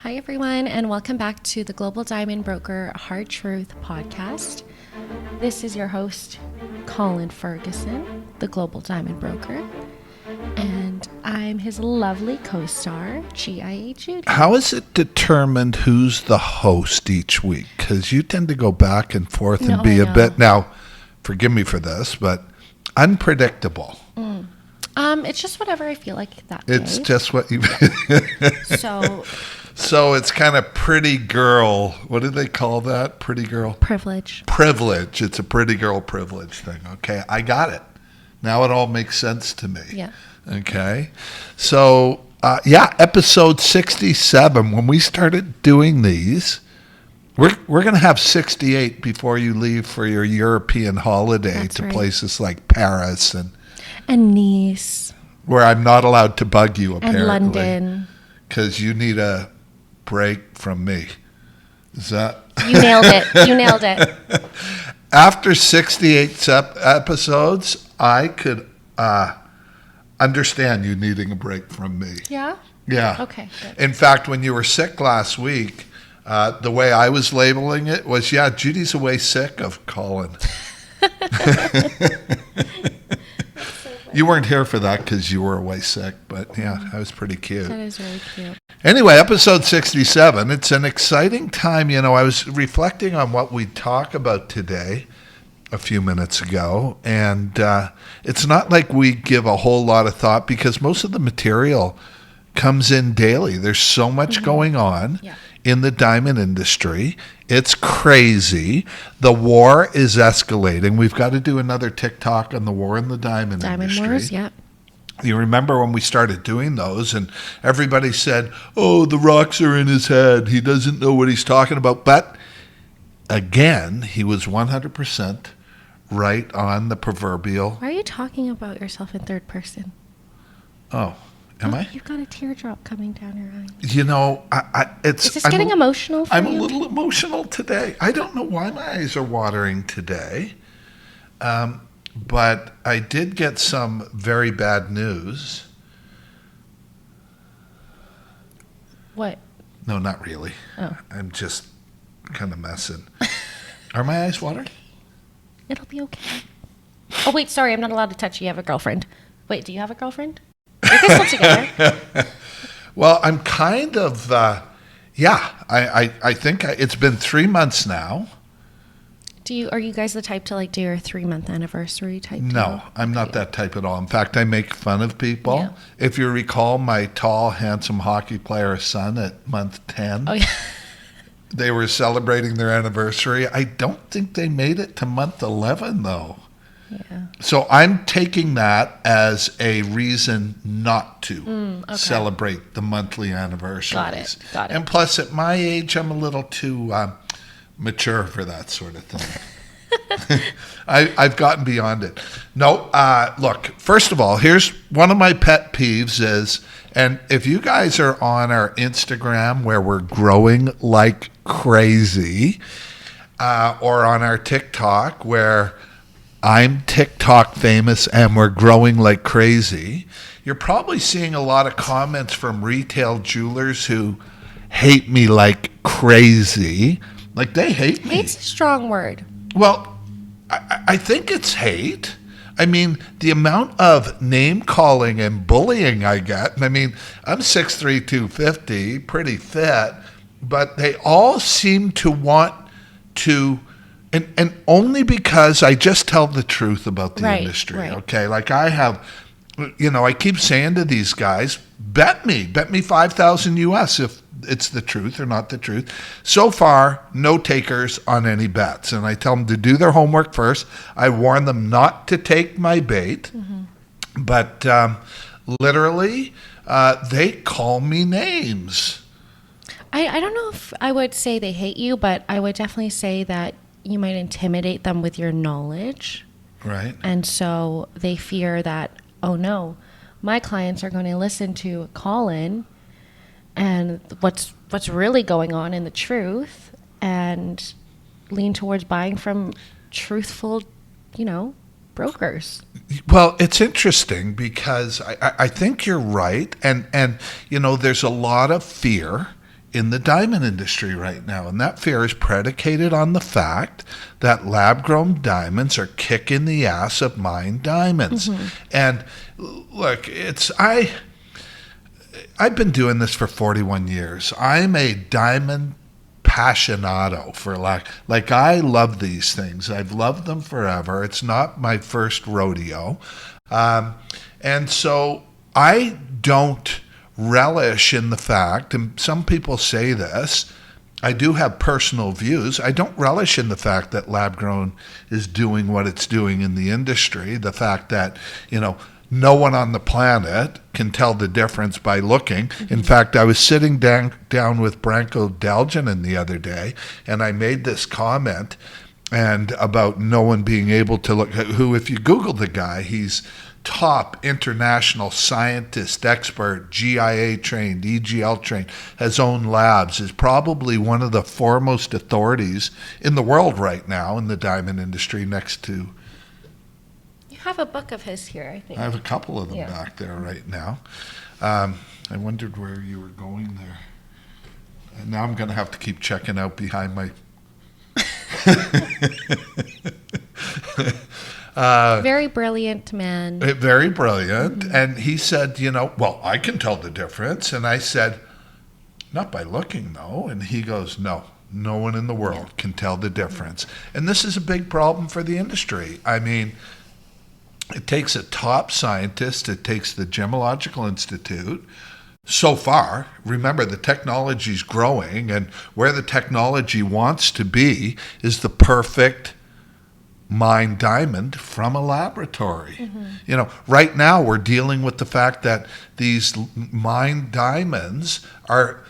Hi, everyone, and welcome back to the Global Diamond Broker Hard Truth podcast. This is your host, Colin Ferguson, the Global Diamond Broker, and I'm his lovely co-star, GIA Judy. How is it determined who's the host each week? Because you tend to go back and forth and be a bit, now, forgive me for this, but unpredictable. It's just whatever I feel like that day. It's just what you... So it's kind of pretty girl. What do they call that? Pretty girl? privilege. Privilege. It's a pretty girl privilege thing. Okay, I got it. Now it all makes sense to me. Yeah. Okay. So, episode 67. When we started doing these, we're going to have 68 before you leave for your European holiday. That's to right. Places like Paris And Nice. where I'm not allowed to bug you, apparently. And London. Because you need a break from me. Is that... You nailed it. You nailed it. After 68 episodes, I could understand you needing a break from me. Yeah? Yeah. Okay, good. In fact, when you were sick last week, the way I was labeling it was, Judy's away sick of Colin. You weren't here for that because you were away sick, but that was pretty cute. That is really cute. Anyway, episode 67, it's an exciting time. I was reflecting on what we talk about today a few minutes ago, and it's not like we give a whole lot of thought because most of the material comes in daily. There's so much going on in the diamond industry. It's crazy. The war is escalating. We've got to do another TikTok on the war in the diamond industry. Diamond Wars, yeah. You remember when we started doing those and everybody said, oh, the rocks are in his head. He doesn't know what he's talking about. But again, he was 100% right on the proverbial. Why are you talking about yourself in third person? Oh, am I? You've got a teardrop coming down your eye. It's. Is this getting emotional for you? I'm a little emotional today. I don't know why my eyes are watering today. But I did get some very bad news. What? No, not really. Oh. I'm just kind of messing. Are my eyes watering? It'll be okay. Oh, wait, sorry. I'm not allowed to touch you. You have a girlfriend. Wait, do you have a girlfriend? You're still together. Well, I'm kind of, I think it's been 3 months now. Are you guys the type to do your 3-month anniversary type? No, I'm not that type at all. In fact, I make fun of people. Yeah. If you recall my tall, handsome hockey player son at month 10, Oh, yeah. they were celebrating their anniversary. I don't think they made it to month 11, though. Yeah. So I'm taking that as a reason not to celebrate the monthly anniversaries. Got it. And plus, at my age, I'm a little too mature for that sort of thing. I've gotten beyond it. No, look, first of all, here's one of my pet peeves is, and if you guys are on our Instagram where we're growing like crazy, or on our TikTok where I'm TikTok famous and we're growing like crazy, you're probably seeing a lot of comments from retail jewelers who hate me like crazy. Like, they hate me. Hate's a strong word. Well, I think it's hate. I mean, the amount of name calling and bullying I get. I mean, I'm 6'3", 250, pretty fit, but they all seem to want to, and only because I just tell the truth about the industry. Right. Okay, like I have, I keep saying to these guys, bet me $5,000 US if it's the truth or not the truth. So far, no takers on any bets. And I tell them to do their homework first. I warn them not to take my bait. Mm-hmm. But literally, they call me names. I don't know if I would say they hate you, but I would definitely say that you might intimidate them with your knowledge. Right. And so they fear that, oh no, my clients are going to listen to Colin and what's really going on in the truth and lean towards buying from truthful, brokers. Well, it's interesting because I think you're right. And there's a lot of fear in the diamond industry right now. And that fear is predicated on the fact that lab-grown diamonds are kicking the ass of mined diamonds. And look, I've been doing this for 41 years. I'm a diamond passionado, for like I love these things. I've loved them forever. It's not my first rodeo. And so I don't relish in the fact, and some people say this, I do have personal views. I don't relish in the fact that lab grown is doing what it's doing in the industry. The fact that, no one on the planet can tell the difference by looking. In fact, I was sitting down with Branko Deljanin the other day, and I made this comment and about no one being able to look, who, if you Google the guy, he's top international scientist, expert, GIA trained, EGL trained, has owned labs, is probably one of the foremost authorities in the world right now in the diamond industry next to... You have a book of his here, I think. I have a couple of them back there right now. I wondered where you were going there. And now I'm going to have to keep checking out behind my... Very brilliant man. Very brilliant. And he said, well, I can tell the difference. And I said, not by looking, though. And he goes, no one in the world can tell the difference. And this is a big problem for the industry. I mean, it takes a top scientist. It takes the Gemological Institute. So far, remember, the technology's growing, and where the technology wants to be is the perfect mined diamond from a laboratory. Right now we're dealing with the fact that these mined diamonds are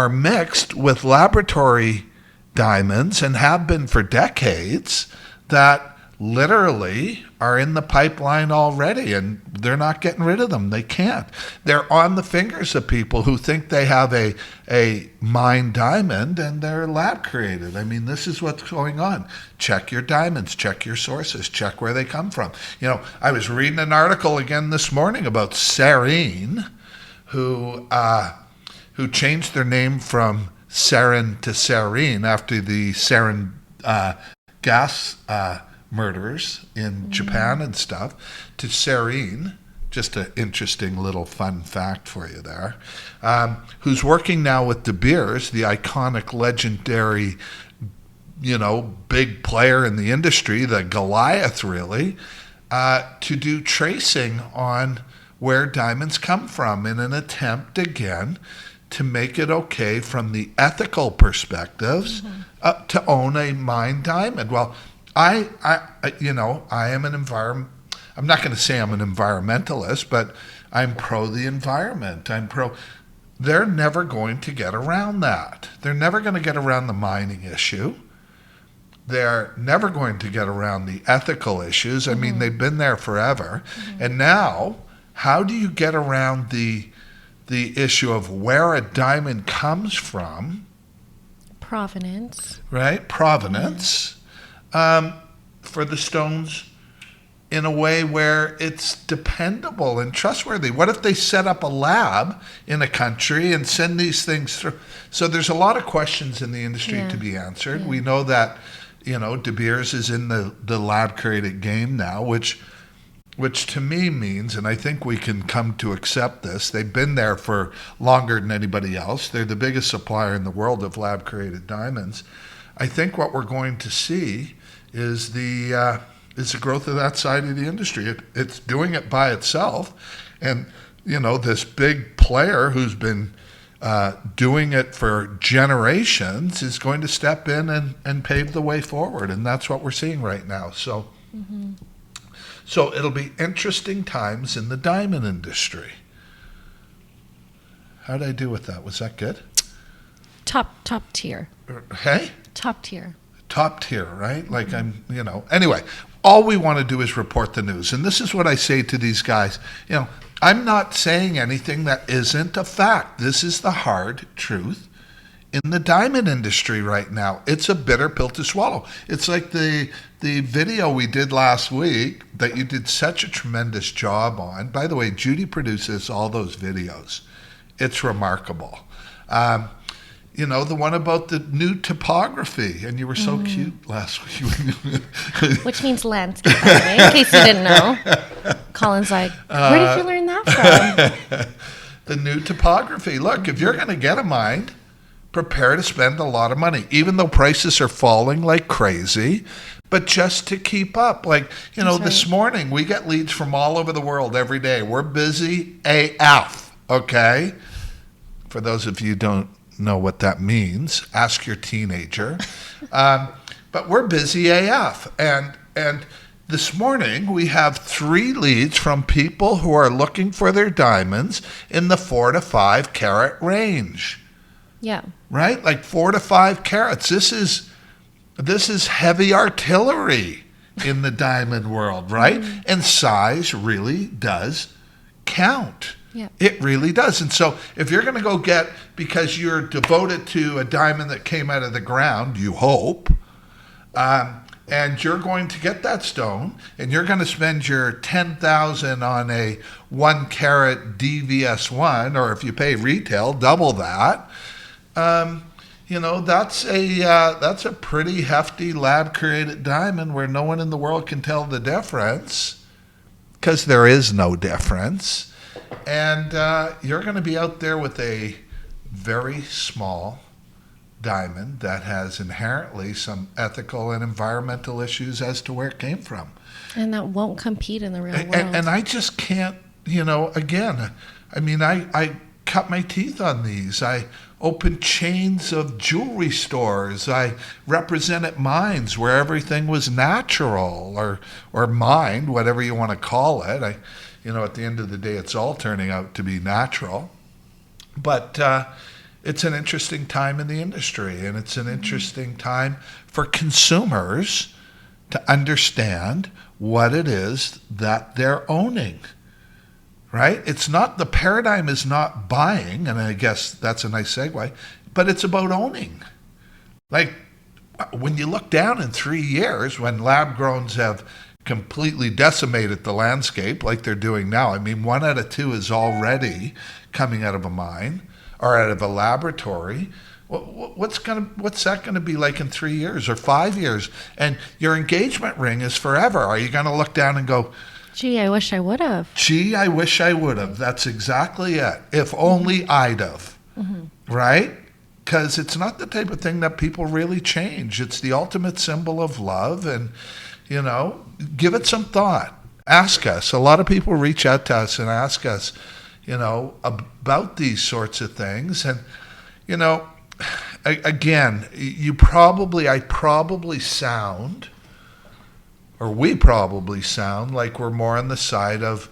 mixed with laboratory diamonds and have been for decades that literally are in the pipeline already, and they're not getting rid of them. They can't. They're on the fingers of people who think they have a mined diamond, and they're lab created. I mean, this is what's going on. Check your diamonds, check your sources, check where they come from. I was reading an article again this morning about Serene, who changed their name from Sarin to Serene after the sarin gas murders in Japan and stuff, to Serene, just an interesting little fun fact for you there, who's working now with De Beers, the iconic, legendary, big player in the industry, the Goliath really, to do tracing on where diamonds come from in an attempt, again, to make it okay from the ethical perspectives to own a mined diamond. Well, I am an I'm not going to say I'm an environmentalist, but I'm pro the environment. They're never going to get around that. They're never going to get around the mining issue. They're never going to get around the ethical issues. I mean, they've been there forever. And now, how do you get around the issue of where a diamond comes from? Provenance. Right? Provenance. For the stones in a way where it's dependable and trustworthy. What if they set up a lab in a country and send these things through? So there's a lot of questions in the industry to be answered. We know that, De Beers is in the lab-created game now, which to me means, and I think we can come to accept this, they've been there for longer than anybody else. They're the biggest supplier in the world of lab-created diamonds. I think what we're going to see is the growth of that side of the industry. It's doing it by itself, and this big player who's been doing it for generations is going to step in and pave the way forward, and that's what we're seeing right now. So, so it'll be interesting times in the diamond industry. How did I do with that? Was that good? Top tier. Hey? Top tier. Top tier, right? Like Anyway, all we want to do is report the news. And this is what I say to these guys. I'm not saying anything that isn't a fact. This is the hard truth in the diamond industry right now. It's a bitter pill to swallow. It's like the video we did last week that you did such a tremendous job on. By the way, Judy produces all those videos. It's remarkable. the one about the new topography, and you were so cute last week. Which means landscape, by the way, in case you didn't know. Colin's like, where did you learn that from? The new topography. Look, if you're going to get a mine, prepare to spend a lot of money, even though prices are falling like crazy, but just to keep up. Like, this morning we get leads from all over the world every day. We're busy AF, okay? For those of you who don't know what that means, ask your teenager. But we're busy AF. And this morning we have 3 leads from people who are looking for their diamonds in the 4 to 5 carat range. Yeah. Right? Like 4 to 5 carats. This is heavy artillery in the diamond world, right? And size really does count. Yeah. It really does. And so if you're going to go get, because you're devoted to a diamond that came out of the ground, you hope, and you're going to get that stone, and you're going to spend your $10,000 on a 1 carat DVS1, or if you pay retail, double that. That's a pretty hefty lab-created diamond where no one in the world can tell the difference, because there is no difference. And you're going to be out there with a very small diamond that has inherently some ethical and environmental issues as to where it came from. And that won't compete in the real world. And I just can't, again, I cut my teeth on these. I opened chains of jewelry stores. I represented mines where everything was natural or mined, whatever you want to call it. At the end of the day, it's all turning out to be natural. But it's an interesting time in the industry, and it's an interesting time for consumers to understand what it is that they're owning. Right? The paradigm is not buying, and I guess that's a nice segue, but it's about owning. Like, when you look down in 3 years, when lab growns have completely decimated the landscape like they're doing now, 1 out of 2 is already coming out of a mine or out of a laboratory. What's that going to be like in 3 years or 5 years? And your engagement ring is forever. Are you going to look down and go, gee, I wish I would have. Gee, I wish I would have. That's exactly it. If only I'd have. Right? Because it's not the type of thing that people really change. It's the ultimate symbol of love. And, give it some thought. Ask us. A lot of people reach out to us and ask us, about these sorts of things. And, again, we probably sound like we're more on the side of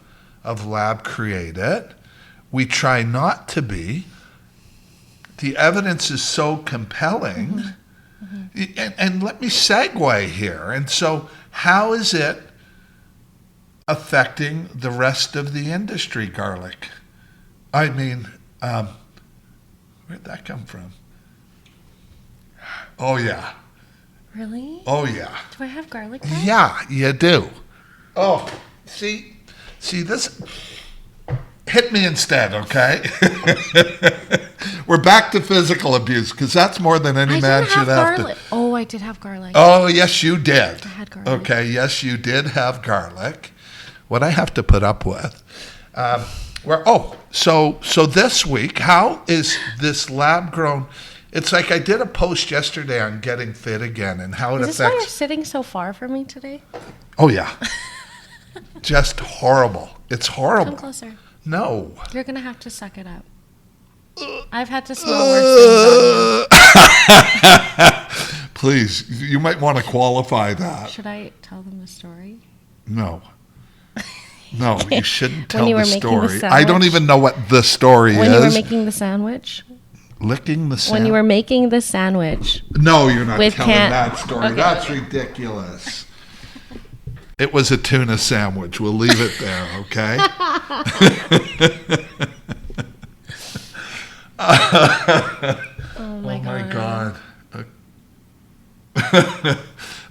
lab created. We try not to be. The evidence is so compelling. And let me segue here. And so how is it affecting the rest of the industry, Garlic? Where'd that come from? Oh, yeah. Really? Oh, yeah. Do I have garlic bread? Yeah, you do. Oh, see this? Hit me instead, okay? We're back to physical abuse, because that's more than any man should have to. Oh, I did have garlic. Oh, yes, you did. I had garlic. Okay, yes, you did have garlic. What I have to put up with. So this week, how is this lab grown? It's like I did a post yesterday on getting fit again and how it affects. Is this why you're sitting so far from me today? Oh, yeah. Just horrible. It's horrible. Come closer. No. You're going to have to suck it up. I've had to smell worse things on you. Please, you might want to qualify that. Should I tell them the story? No. No, you shouldn't tell When you the were making story. the I don't even know what the story is. When you were making the sandwich? Licking the sandwich? When you were making the sandwich. No, you're not With telling that story. Okay. That's ridiculous. It was a tuna sandwich. We'll leave it there, okay? Oh my God.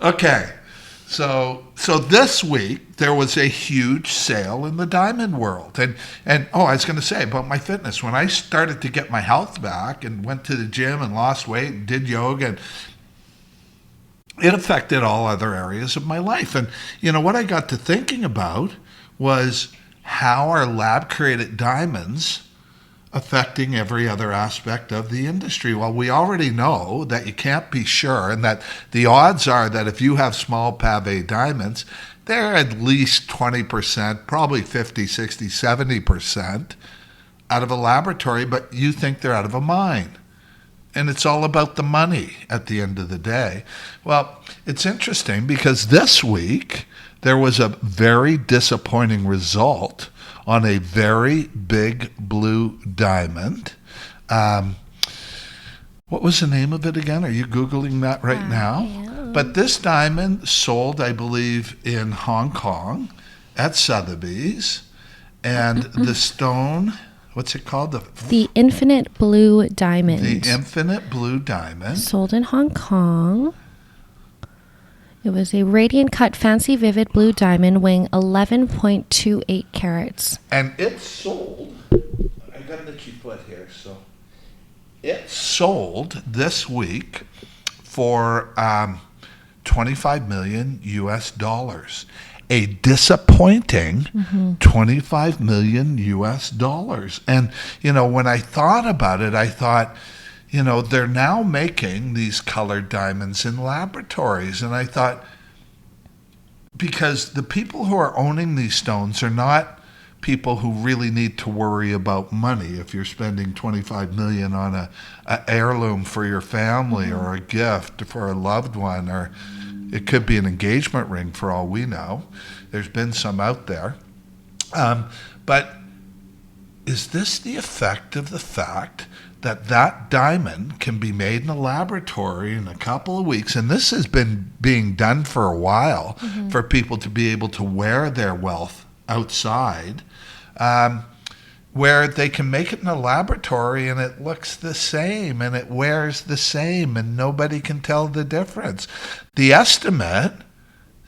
Okay. So this week there was a huge sale in the diamond world, and I was going to say about my fitness. When I started to get my health back and went to the gym and lost weight and did yoga, and it affected all other areas of my life. And what I got to thinking about was how are lab created diamonds affecting every other aspect of the industry. Well, we already know that you can't be sure, and that the odds are that if you have small pave diamonds, they're at least 20%, probably 50, 60, 70% out of a laboratory, but you think they're out of a mine. And it's all about the money at the end of the day. Well, it's interesting because this week there was a very disappointing result on a very big blue diamond. What was the name of it again? Are you Googling that right now? Yeah. But this diamond sold, I believe, in Hong Kong at Sotheby's. And the stone, what's it called? The Infinite Blue Diamond. The Infinite Blue Diamond. Sold in Hong Kong. It was a radiant cut, fancy, vivid blue diamond weighing 11.28 carats. And it sold, I got an itchy foot here, so it sold this week for 25 million US dollars. A disappointing 25 million US dollars. And, when I thought about it, I thought, they're now making these colored diamonds in laboratories. And I thought, because the people who are owning these stones are not people who really need to worry about money. If you're spending 25 million on a heirloom for your family or a gift for a loved one, or it could be an engagement ring for all we know. There's been some out there. But is this the effect of the fact that diamond can be made in a laboratory in a couple of weeks? And this has been being done for a while for people to be able to wear their wealth outside, where they can make it in a laboratory and it looks the same and it wears the same and nobody can tell the difference. The estimate,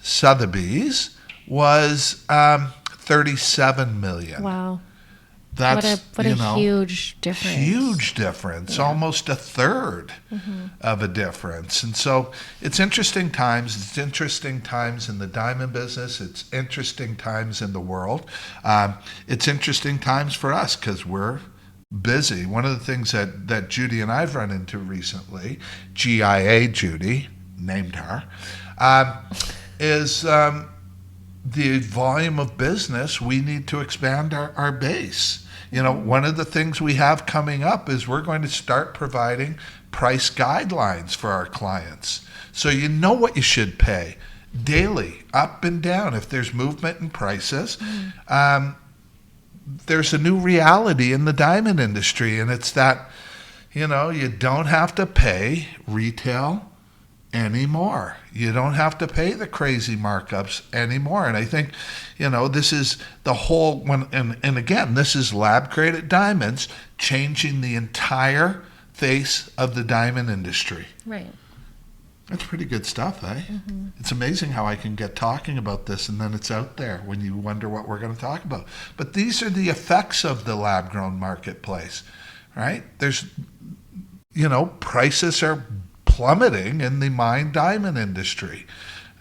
Sotheby's, was 37 million. Wow. That's what a huge difference. Huge difference, Yeah. almost a third of a difference. And so it's interesting times. It's interesting times in the diamond business. It's interesting times in the world. It's interesting times for us because we're busy. One of the things that Judy and I've run into recently, GIA Judy, named her, is the volume of business. We need to expand our base. One of the things we have coming up is we're going to start providing price guidelines for our clients. So you know what you should pay daily, up and down. If there's movement in prices, there's a new reality in the diamond industry, and it's that, you don't have to pay retail anymore. You don't have to pay the crazy markups anymore. And I think, this is the whole one. And again, this is lab created diamonds changing the entire face of the diamond industry. Right. That's pretty good stuff, eh? It's amazing how I can get talking about this and then it's out there when you wonder what we're going to talk about. But these are the effects of the lab grown marketplace, right? There's, prices are plummeting in the mined diamond industry.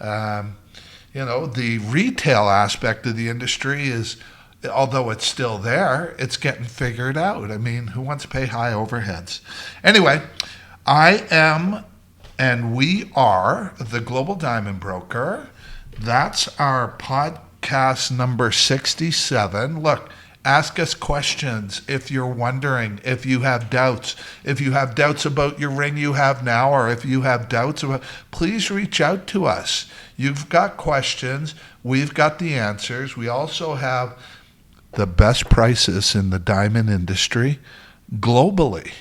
The retail aspect of the industry is, although it's still there, it's getting figured out. I mean, who wants to pay high overheads? Anyway, I am, and we are, the Global Diamond Broker. That's our podcast number 67. Look, ask us questions if you're wondering, if you have doubts. If you have doubts about your ring you have now, or if you have doubts about, please reach out to us. You've got questions. We've got the answers. We also have the best prices in the diamond industry globally.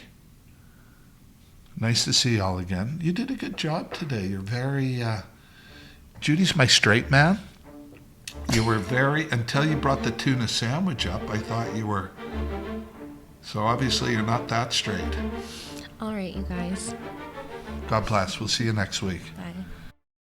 Nice to see y'all again. You did a good job today. You're very, Judy's my straight man. You were very, until you brought the tuna sandwich up, I thought you were, so obviously you're not that straight. All right, you guys. God bless. We'll see you next week. Bye.